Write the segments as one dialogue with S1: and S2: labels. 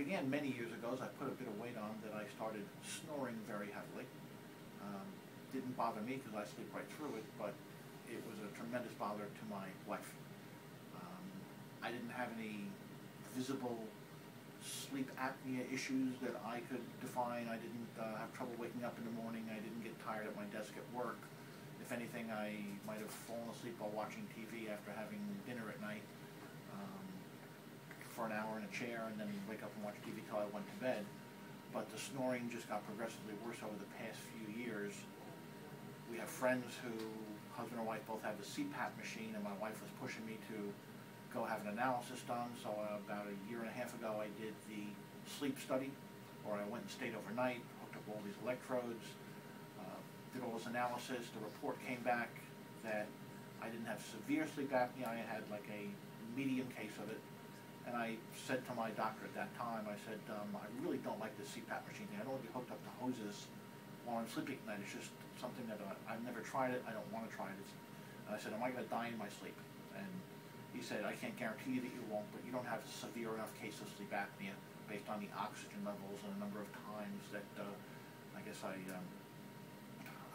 S1: began many years ago as I put a bit of weight on that I started snoring very heavily. Didn't bother me because I sleep right through it, but it was a tremendous bother to my wife. I didn't have any visible sleep apnea issues that I could define. I didn't have trouble waking up in the morning. I didn't get tired at my desk at work. If anything, I might have fallen asleep while watching TV after having dinner at night for an hour in a chair and then wake up and watch TV till I went to bed. But the snoring just got progressively worse over the past few years. We have friends who, husband and wife, both have the CPAP machine, and my wife was pushing me to go have an analysis done. So about a year and a half ago, I did the sleep study, where I went and stayed overnight, hooked up all these electrodes, did all this analysis. The report came back that I didn't have severe sleep apnea. I had like a medium case of it. And I said to my doctor at that time, I said, I really don't like this CPAP machine thing. I don't want to be hooked up to hoses while I'm sleeping at night. It's just something that I've never tried it. I don't want to try it. And I said, am I going to die in my sleep? And he said, I can't guarantee you that you won't, but you don't have a severe enough case of sleep apnea based on the oxygen levels and a number of times that I guess I don't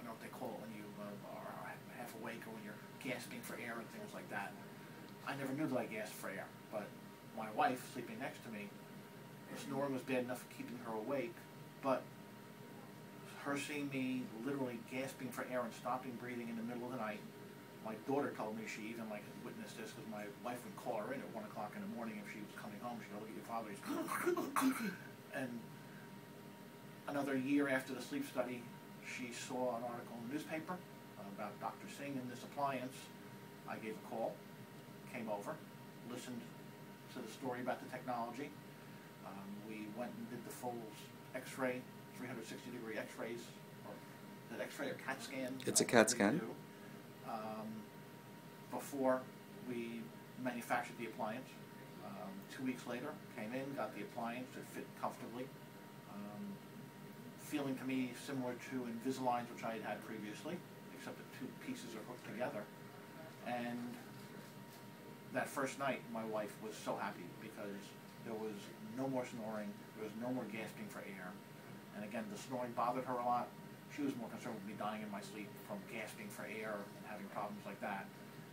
S1: know what they call it when you are half awake or when you're gasping for air and things like that. I never knew that I gasped for air, but my wife, sleeping next to me, the snoring was bad enough for keeping her awake, but her seeing me literally gasping for air and stopping breathing in the middle of the night. My daughter told me she even witnessed this because my wife would call her in at 1 o'clock in the morning if she was coming home. She'd go, look at your father, he's and another year after the sleep study, she saw an article in the newspaper about Dr. Singh and this appliance. I gave a call, came over, listened to the story about the technology. We went and did the full X-ray, 360-degree X-rays, or is it X-ray or CAT scan?
S2: It's a CAT scan.
S1: Before we manufactured the appliance. 2 weeks later, came in, got the appliance, it fit comfortably. Feeling to me similar to Invisaligns, which I had had previously, except the two pieces are hooked together. And that first night, my wife was so happy because there was no more snoring, there was no more gasping for air. And again, the snoring bothered her a lot. She was more concerned with me dying in my sleep from gasping for air and having problems like that.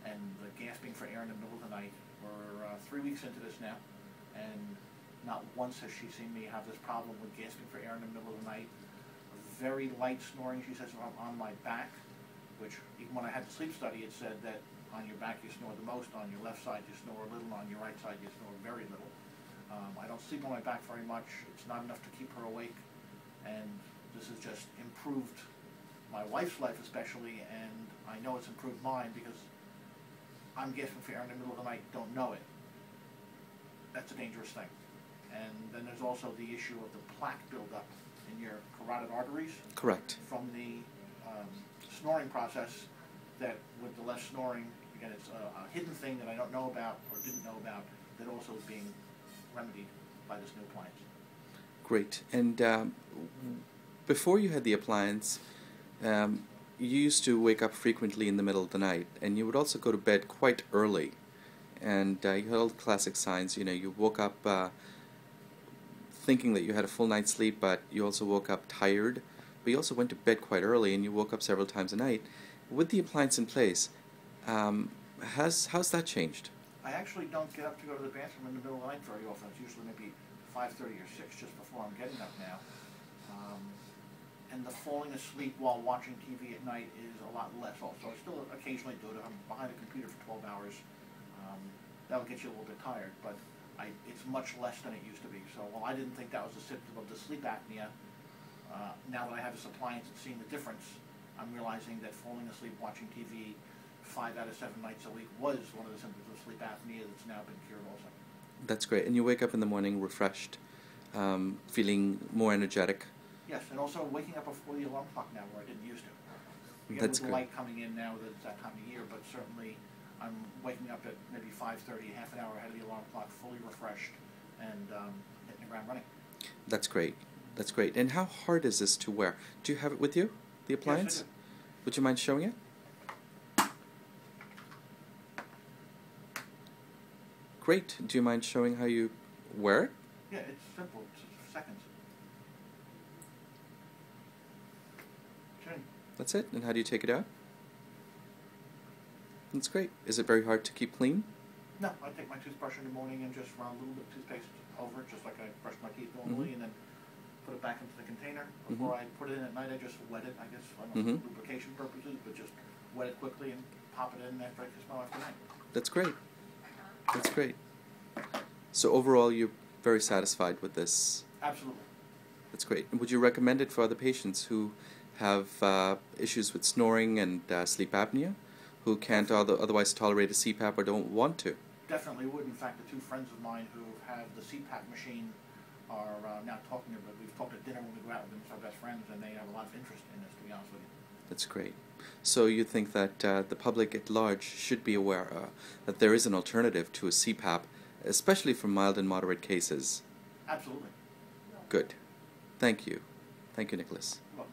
S1: And the gasping for air in the middle of the night, we're 3 weeks into this now, and not once has she seen me have this problem with gasping for air in the middle of the night. Very light snoring, she says, on my back, which even when I had the sleep study, it said that on your back you snore the most, on your left side you snore a little, on your right side you snore very little. I don't sleep on my back very much. It's not enough to keep her awake, and this has just improved my wife's life especially, and I know it's improved mine because I'm gasping for air in the middle of the night, don't know it. That's a dangerous thing. And then there's also the issue of the plaque buildup in your carotid arteries.
S2: Correct.
S1: From the snoring process, that with the less snoring, again, it's a hidden thing that I don't know about or didn't know about that also is being remedied by this new appliance.
S2: Great. And before you had the appliance, you used to wake up frequently in the middle of the night, and you would also go to bed quite early. And you had all the classic signs. You know, you woke up thinking that you had a full night's sleep, but you also woke up tired. But you also went to bed quite early, and you woke up several times a night. With the appliance in place, how's that changed?
S1: I actually don't get up to go to the bathroom in the middle of the night very often. It's usually maybe 5:30 or 6, just before I'm getting up now. And the falling asleep while watching TV at night is a lot less also. I still occasionally do it if I'm behind a computer for 12 hours. That'll get you a little bit tired, but it's much less than it used to be. So while I didn't think that was a symptom of the sleep apnea, now that I have this appliance and seeing the difference, I'm realizing that falling asleep watching TV 5 out of 7 nights a week was one of the symptoms of sleep apnea that's now been cured also. That's
S2: great. And you wake up in the morning refreshed, feeling more energetic.
S1: Yes, and also waking up before the alarm clock now, where I didn't used to. Again,
S2: That's
S1: with the
S2: good.
S1: light coming in now that it's that time of year, but certainly I'm waking up at maybe 5:30, half an hour ahead of the alarm clock, fully refreshed, and hitting the ground running.
S2: That's great. That's great. And how hard is this to wear? Do you have it with you, the appliance?
S1: Yes, I do.
S2: Would you mind showing it? Great. Do you mind showing how you wear it?
S1: Yeah, it's simple, it's seconds. Okay.
S2: That's it? And how do you take it out? That's great. Is it very hard to keep clean?
S1: No, I take my toothbrush in the morning and just run a little bit of toothpaste over it, just like I brush my teeth normally, and then put it back into the container. Before I put it in at night, I just wet it, I guess, I don't know, for lubrication purposes, but just wet it quickly and pop it in after I smell after night.
S2: That's great. That's great. So overall, you're very satisfied with this?
S1: Absolutely.
S2: That's great. And would you recommend it for other patients who have issues with snoring and sleep apnea, who can't otherwise tolerate a CPAP or don't want to?
S1: Definitely would. In fact, the two friends of mine who have the CPAP machine are now talking about it. We've talked at dinner when we go out with them, it's our best friends, and they have a lot of interest in this, to be honest with you.
S2: That's great. So you think that the public at large should be aware that there is an alternative to a CPAP, especially for mild and moderate cases?
S1: Absolutely.
S2: Good. Thank you. Thank you, Nicholas.
S1: You're welcome.